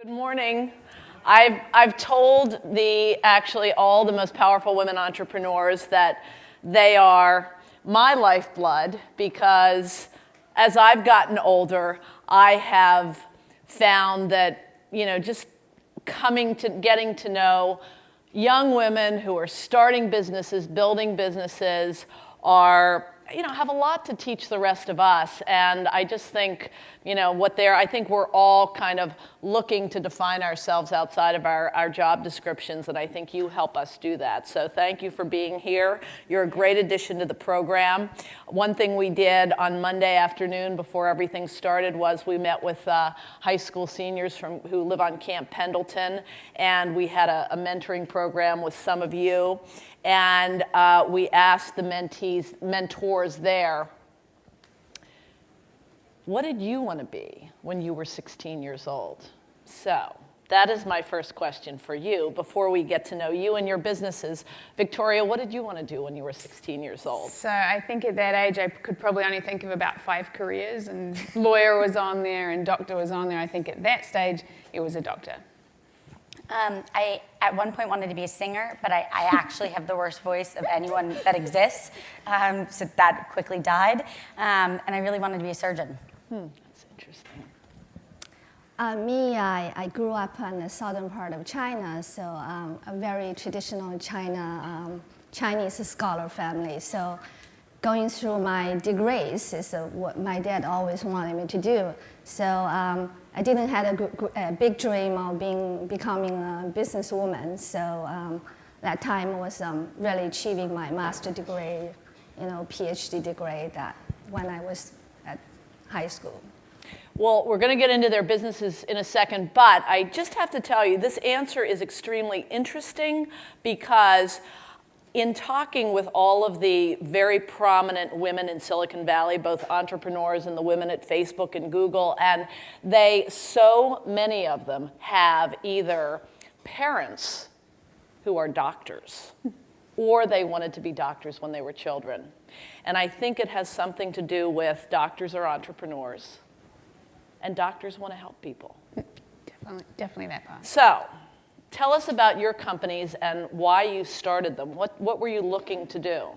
Good morning. I've told actually all the most powerful women entrepreneurs that they are my lifeblood because as I've gotten older, I have found that, just getting to know young women who are starting businesses, building businesses, have a lot to teach the rest of us. And I just think, I think we're all kind of looking to define ourselves outside of our job descriptions, and I think you help us do that. So thank you for being here. You're a great addition to the program. One thing we did on Monday afternoon before everything started was we met with high school seniors who live on Camp Pendleton, and we had a mentoring program with some of you. And we asked the mentors there, what did you want to be when you were 16 years old? So that is my first question for you before we get to know you and your businesses. Victoria, what did you want to do when you were 16 years old? So I think at that age I could probably only think of about 5 careers, and lawyer was on there and doctor was on there. I think at that stage it was a doctor. I, at one point, wanted to be a singer, but I actually have the worst voice of anyone that exists, so that quickly died. And I really wanted to be a surgeon. That's interesting. I grew up in the southern part of China, so a very traditional Chinese scholar family. So going through my degrees is what my dad always wanted me to do. So I didn't have a big dream of becoming a businesswoman. So that time was really achieving my master's degree, PhD degree when I was at high school. Well, we're going to get into their businesses in a second, but I just have to tell you, this answer is extremely interesting because in talking with all of the very prominent women in Silicon Valley, both entrepreneurs and the women at Facebook and Google, and so many of them have either parents who are doctors, or they wanted to be doctors when they were children. And I think it has something to do with doctors are entrepreneurs, and doctors want to help people. Definitely that part. So, tell us about your companies and why you started them. What were you looking to do?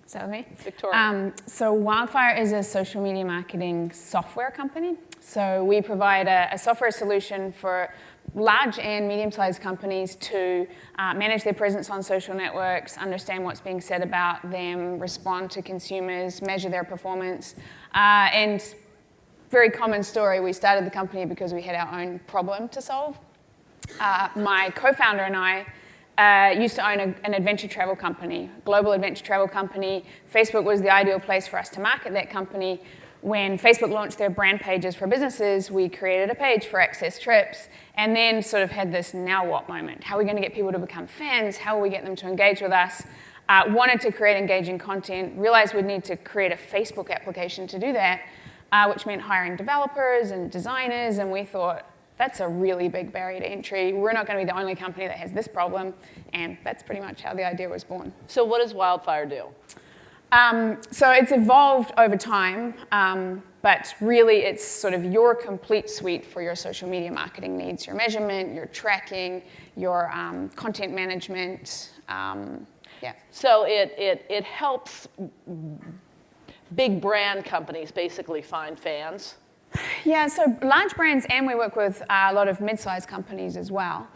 So me? Victoria. So Wildfire is a social media marketing software company. So we provide a software solution for large and medium-sized companies to manage their presence on social networks, understand what's being said about them, respond to consumers, measure their performance, and very common story, we started the company because we had our own problem to solve. My co-founder and I used to own an adventure travel company, global adventure travel company. Facebook was the ideal place for us to market that company. When Facebook launched their brand pages for businesses, we created a page for Access Trips and then sort of had this now what moment. How are we going to get people to become fans? How will we get them to engage with us? Wanted to create engaging content, realized we'd need to create a Facebook application to do that, which meant hiring developers and designers, and we thought, that's a really big barrier to entry. We're not going to be the only company that has this problem, and that's pretty much how the idea was born. So what does Wildfire do? So it's evolved over time, but really it's sort of your complete suite for your social media marketing needs, your measurement, your tracking, your content management. So it helps big brand companies basically find fans. Yeah, so large brands, and we work with a lot of mid-sized companies as well.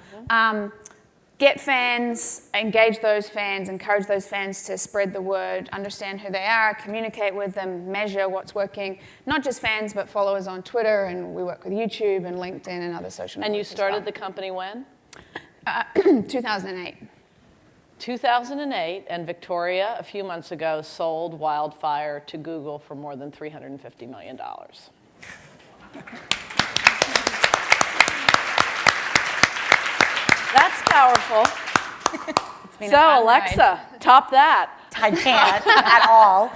Get fans, engage those fans, encourage those fans to spread the word, understand who they are, communicate with them, measure what's working. Not just fans, but followers on Twitter, and we work with YouTube and LinkedIn and other social networks. And you started the company when? 2008. 2008, and Victoria, a few months ago, sold Wildfire to Google for more than $350 million. That's powerful. So, Alexa, top that. I can't at all.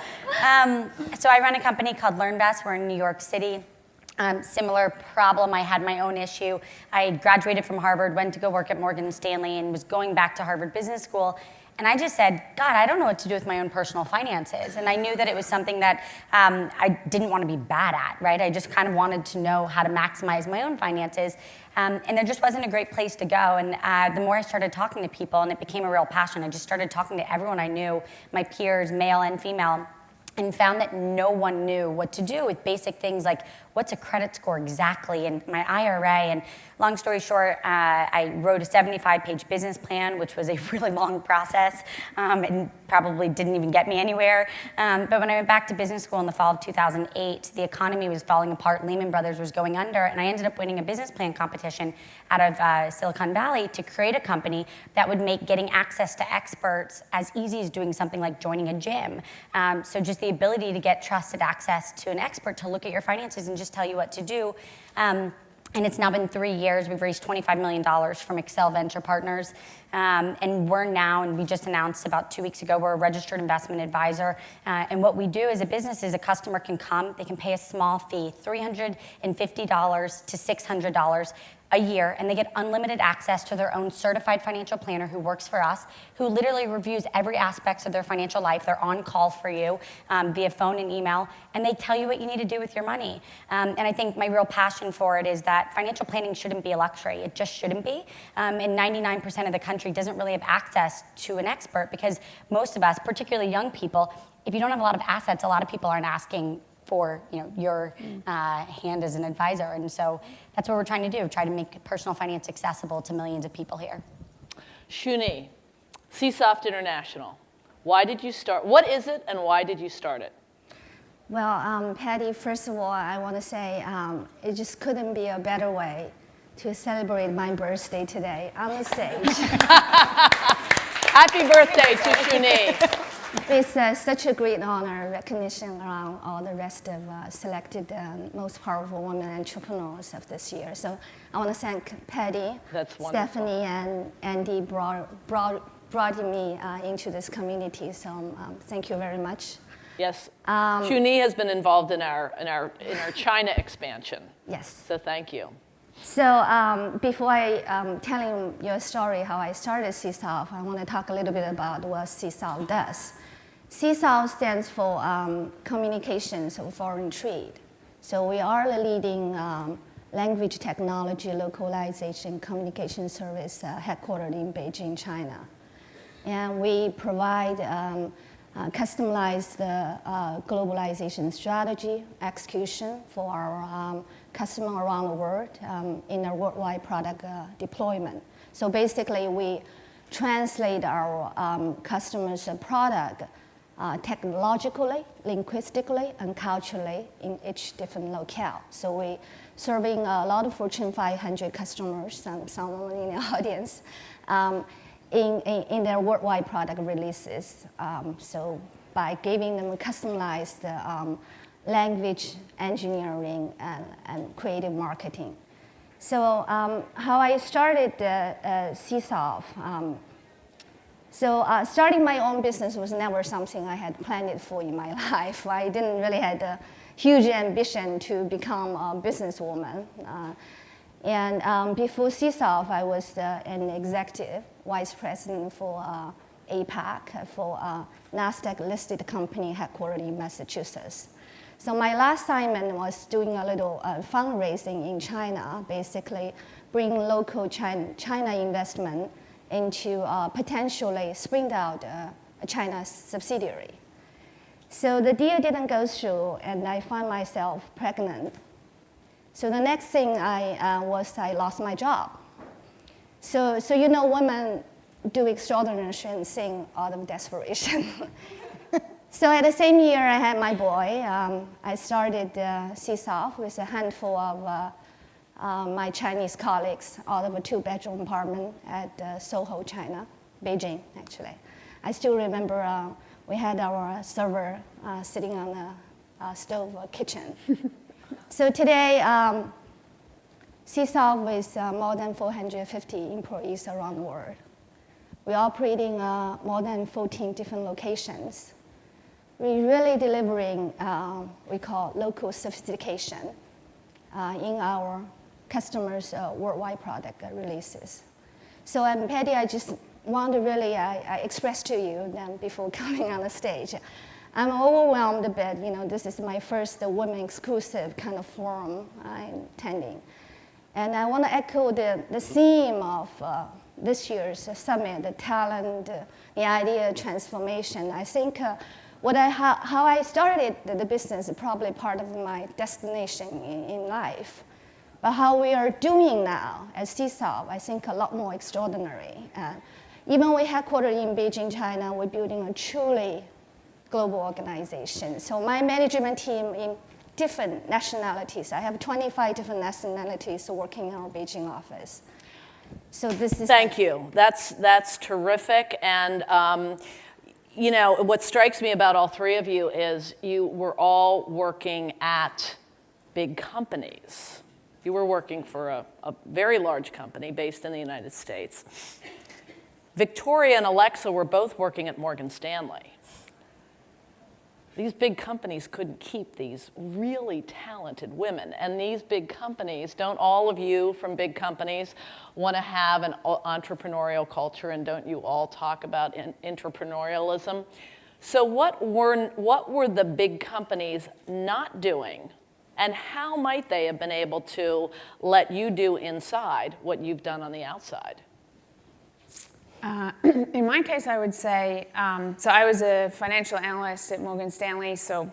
So I run a company called LearnVest. We're in New York City. Similar problem. I had my own issue. I graduated from Harvard, went to go work at Morgan Stanley, and was going back to Harvard Business School. And I just said, God, I don't know what to do with my own personal finances. And I knew that it was something that I didn't want to be bad at, right? I just kind of wanted to know how to maximize my own finances. And there just wasn't a great place to go. And the more I started talking to people, and it became a real passion, I just started talking to everyone I knew, my peers, male and female, and found that no one knew what to do with basic things like what's a credit score exactly, and my IRA. And long story short, I wrote a 75-page business plan, which was a really long process and probably didn't even get me anywhere. But when I went back to business school in the fall of 2008, the economy was falling apart, Lehman Brothers was going under, and I ended up winning a business plan competition out of Silicon Valley to create a company that would make getting access to experts as easy as doing something like joining a gym. So just the ability to get trusted access to an expert to look at your finances and just tell you what to do. And it's now been 3 years. We've raised $25 million from Excel Venture Partners. And we're now, and we just announced about 2 weeks ago, we're a registered investment advisor. And what we do as a business is a customer can come, they can pay a small fee, $350 to $600 a year, and they get unlimited access to their own certified financial planner who works for us, who literally reviews every aspect of their financial life. They're on call for you via phone and email, and they tell you what you need to do with your money. And I think my real passion for it is that financial planning shouldn't be a luxury. It just shouldn't be. And 99% of the country doesn't really have access to an expert because most of us, particularly young people, if you don't have a lot of assets, a lot of people aren't asking for your hand as an advisor. And so that's what we're trying to do, try to make personal finance accessible to millions of people here. Shunee, CSOFT International. Why did you start? What is it and why did you start it? Well, Pattie, first of all, I want to say it just couldn't be a better way to celebrate my birthday today on the stage. Happy birthday to Shunee. It's such a great honor, recognition around all the rest of selected most powerful women entrepreneurs of this year. So I want to thank Pattie, Stephanie, and Andy brought me into this community. So thank you very much. Yes, Shunee has been involved in our China expansion. Yes. So thank you. So before I telling your story how I started CSOFT, I want to talk a little bit about what CSOFT does. CSOFT stands for Communications of Foreign Trade. So we are the leading language technology localization communication service headquartered in Beijing, China. And we provide customized globalization strategy execution for our customers around the world in our worldwide product deployment. So basically, we translate our customers' product technologically, linguistically, and culturally in each different locale. So we serving a lot of Fortune 500 customers, and someone in the audience, in their worldwide product releases. So by giving them customized language engineering and creative marketing. So how I started CSOFT. Starting my own business was never something I had planned for in my life. I didn't really have a huge ambition to become a businesswoman. And before CSOFT, I was an executive vice president for APAC for a NASDAQ-listed company headquartered in Massachusetts. So my last assignment was doing a little fundraising in China, basically bring local China investment into potentially spring out a China subsidiary. So the deal didn't go through, and I found myself pregnant. So the next thing I lost my job. So women do extraordinary things out of desperation. So at the same year I had my boy, I started CSOFT with a handful of my Chinese colleagues out of a 2-bedroom apartment at Soho, China, Beijing, actually. I still remember we had our server sitting on the stove kitchen. So today, CSOFT with more than 450 employees around the world. We're operating more than 14 different locations. We're really delivering, we call local sophistication in our customers' worldwide product releases. So Pattie, I just want to really I express to you then before coming on the stage. I'm overwhelmed a bit. This is my first women-exclusive kind of forum I'm attending. And I want to echo the theme of this year's summit, the talent, the idea transformation. I think how I started the business is probably part of my destination in life. But how we are doing now at CSOFT, I think a lot more extraordinary. Even we're headquartered in Beijing, China, we're building a truly global organization. So my management team in different nationalities. I have 25 different nationalities working in our Beijing office. So this is... Thank you. That's terrific. And what strikes me about all three of you is you were all working at big companies. You were working for a very large company based in the United States. Victoria and Alexa were both working at Morgan Stanley. These big companies couldn't keep these really talented women. And these big companies, don't all of you from big companies want to have an entrepreneurial culture, and don't you all talk about entrepreneurialism? So what were the big companies not doing, and how might they have been able to let you do inside what you've done on the outside? In my case, I would say, so I was a financial analyst at Morgan Stanley, so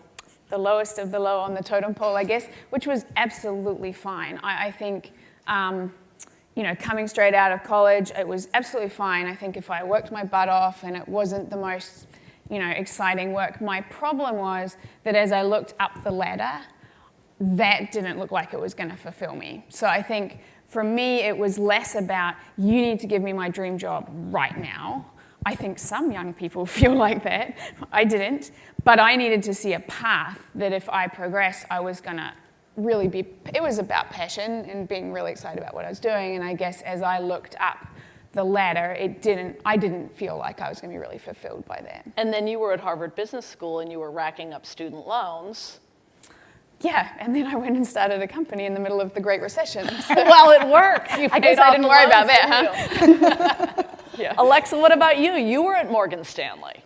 the lowest of the low on the totem pole, I guess, which was absolutely fine. I think, coming straight out of college, it was absolutely fine. I think if I worked my butt off and it wasn't the most, exciting work, my problem was that as I looked up the ladder, that didn't look like it was going to fulfill me. So I think for me, it was less about, you need to give me my dream job right now. I think some young people feel like that. I didn't. But I needed to see a path that if I progressed, I was going to really be, it was about passion and being really excited about what I was doing. And I guess as I looked up the ladder, I didn't feel like I was going to be really fulfilled by that. And then you were at Harvard Business School and you were racking up student loans. Yeah, and then I went and started a company in the middle of the Great Recession. So well, it worked. I guess I didn't worry about that, huh? Yeah. Alexa, what about you? You were at Morgan Stanley.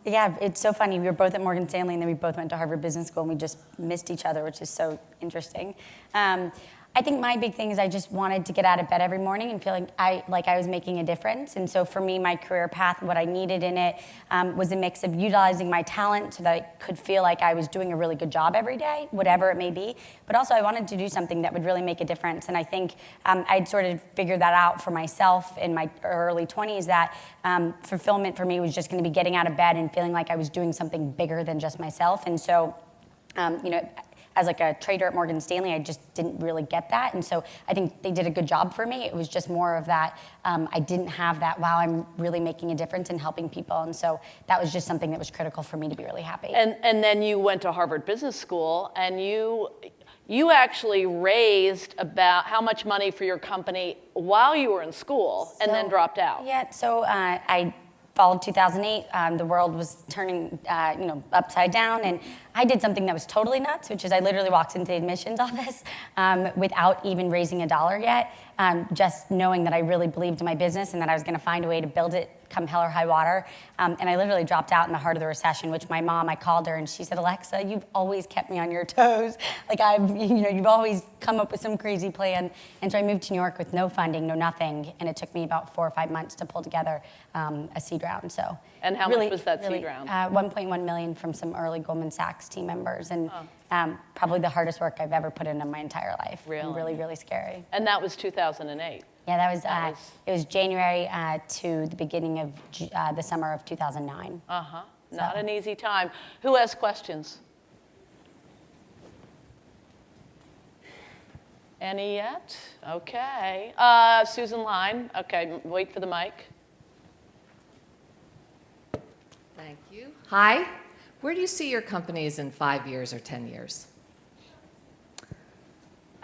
Yeah, it's so funny. We were both at Morgan Stanley, and then we both went to Harvard Business School, and we just missed each other, which is so interesting. I think my big thing is I just wanted to get out of bed every morning and feel like I was making a difference. And so for me, my career path, what I needed in it was a mix of utilizing my talent so that I could feel like I was doing a really good job every day, whatever it may be. But also I wanted to do something that would really make a difference. And I think I'd sort of figured that out for myself in my early 20s, that fulfillment for me was just going to be getting out of bed and feeling like I was doing something bigger than just myself. And so, as like a trader at Morgan Stanley, I just didn't really get that. And so I think they did a good job for me. It was just more of that, I didn't have that, wow, I'm really making a difference and helping people. And so that was just something that was critical for me to be really happy. And then you went to Harvard Business School, and you actually raised about how much money for your company while you were in school, and then dropped out. Yeah, so I fall of 2008, the world was turning, upside down, and I did something that was totally nuts, which is I literally walked into the admissions office without even raising $1 yet, just knowing that I really believed in my business and that I was going to find a way to build it come hell or high water. And I literally dropped out in the heart of the recession, which my mom, I called her and she said, Alexa, you've always kept me on your toes. Like you've always come up with some crazy plan. And so I moved to New York with no funding, no nothing. And it took me about 4 or 5 months to pull together a seed round. So. And how much was that seed round? 1.1 million from some early Goldman Sachs team members. And probably the hardest work I've ever put in my entire life. Really? Really, really scary. And that was 2008. Yeah, that was it was January to the beginning of the summer of 2009. Uh-huh. Not an easy time. Who has questions? Any yet? Okay. Susan Line. Okay, wait for the mic. Thank you. Hi. Where do you see your companies in 5 years or 10 years?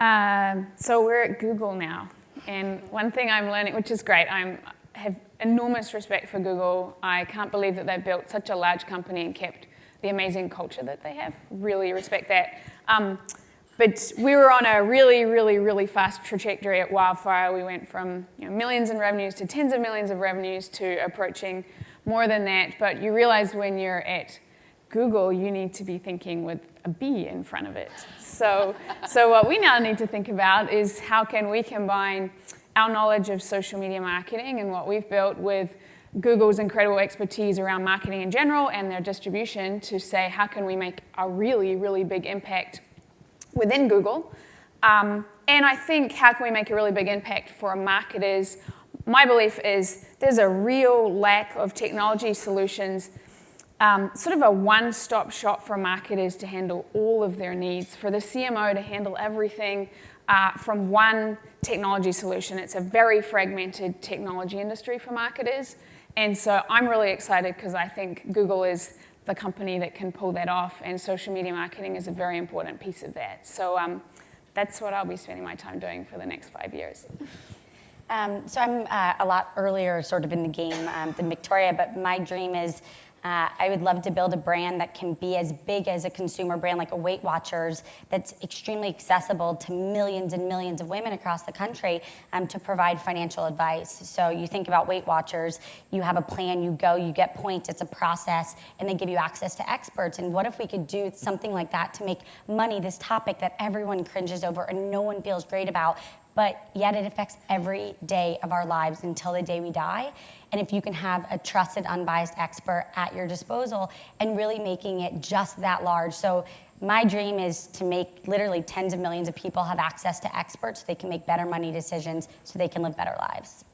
So we're at Google now. And one thing I'm learning, which is great, I have enormous respect for Google. I can't believe that they've built such a large company and kept the amazing culture that they have. Really respect that. But we were on a really, really, really fast trajectory at Wildfire. We went from millions in revenues to tens of millions of revenues to approaching more than that. But you realize when you're at Google, you need to be thinking with a B in front of it. So what we now need to think about is how can we combine our knowledge of social media marketing and what we've built with Google's incredible expertise around marketing in general and their distribution to say how can we make a really, really big impact within Google. And I think how can we make a really big impact for marketers? My belief is there's a real lack of technology solutions, sort of a one-stop shop for marketers to handle all of their needs, for the CMO to handle everything from one technology solution. It's a very fragmented technology industry for marketers. And so I'm really excited because I think Google is the company that can pull that off, and social media marketing is a very important piece of that. So that's what I'll be spending my time doing for the next 5 years. So I'm a lot earlier sort of in the game than Victoria, but my dream is I would love to build a brand that can be as big as a consumer brand like a Weight Watchers that's extremely accessible to millions and millions of women across the country to provide financial advice. So you think about Weight Watchers, you have a plan, you go, you get points, it's a process, and they give you access to experts. And what if we could do something like that to make money, this topic that everyone cringes over and no one feels great about, but yet it affects every day of our lives until the day we die. And if you can have a trusted, unbiased expert at your disposal and really making it just that large. So my dream is to make literally tens of millions of people have access to experts so they can make better money decisions so they can live better lives.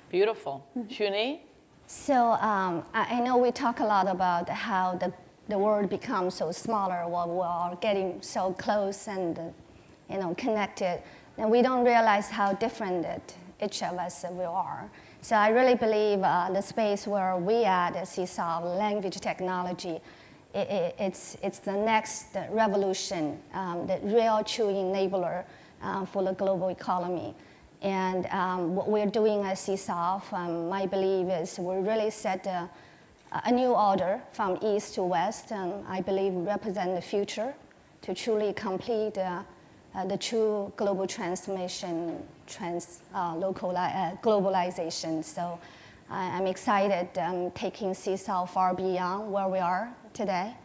Beautiful. Shunee? So I know we talk a lot about how the world becomes so smaller while we're all getting so close and connected. And we don't realize how different each of us we are. So I really believe the space where we at CSOFT, language technology, it's the next revolution, the real true enabler for the global economy. And what we're doing at CSOFT, my belief is we really set a new order from east to west, and I believe represent the future to truly complete the true global transformation, globalization. So I'm excited taking CSOFT far beyond where we are today.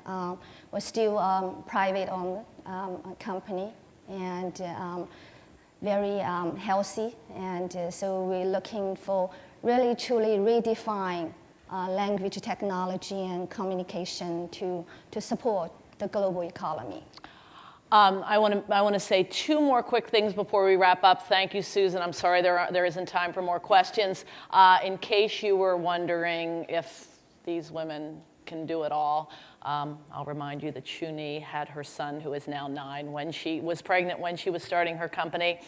We're still a private-owned company and very healthy. And so we're looking for really truly redefine language technology and communication to support the global economy. I want to say two more quick things before we wrap up. Thank you, Susan. I'm sorry there isn't time for more questions. In case you were wondering if these women can do it all, I'll remind you that Shunee had her son, who is now 9, when she was pregnant when she was starting her company.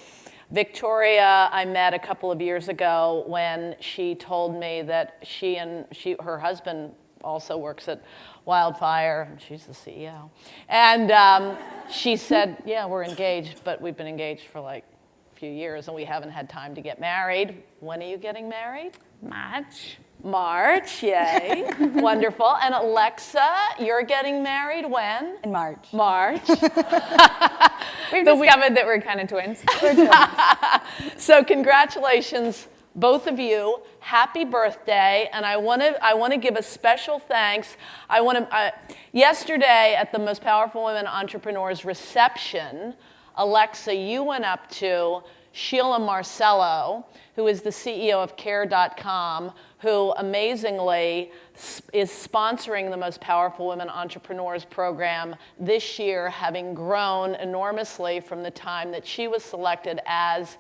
Victoria, I met a couple of years ago when she told me that her husband also works at Wildfire. She's the CEO. And she said, yeah, we're engaged, but we've been engaged for like a few years and we haven't had time to get married. When are you getting married? March, yay. Wonderful. And Alexa, you're getting married when? In March. We've discovered that we're kind of twins. So congratulations, both of you. Happy birthday. And I want to give a special thanks. Yesterday at the Most Powerful Women Entrepreneurs reception, Alexa, you went up to Sheila Marcello, who is the CEO of Care.com, who amazingly is sponsoring the Most Powerful Women Entrepreneurs program this year, having grown enormously from the time that she was selected as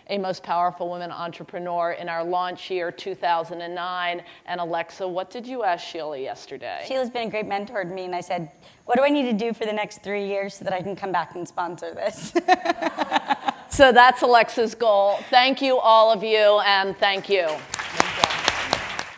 a Most Powerful Women Entrepreneur in our launch year, 2009. And Alexa, what did you ask Sheila yesterday? Sheila's been a great mentor to me, and I said, what do I need to do for the next 3 years so that I can come back and sponsor this? So that's Alexa's goal. Thank you, all of you, and thank you.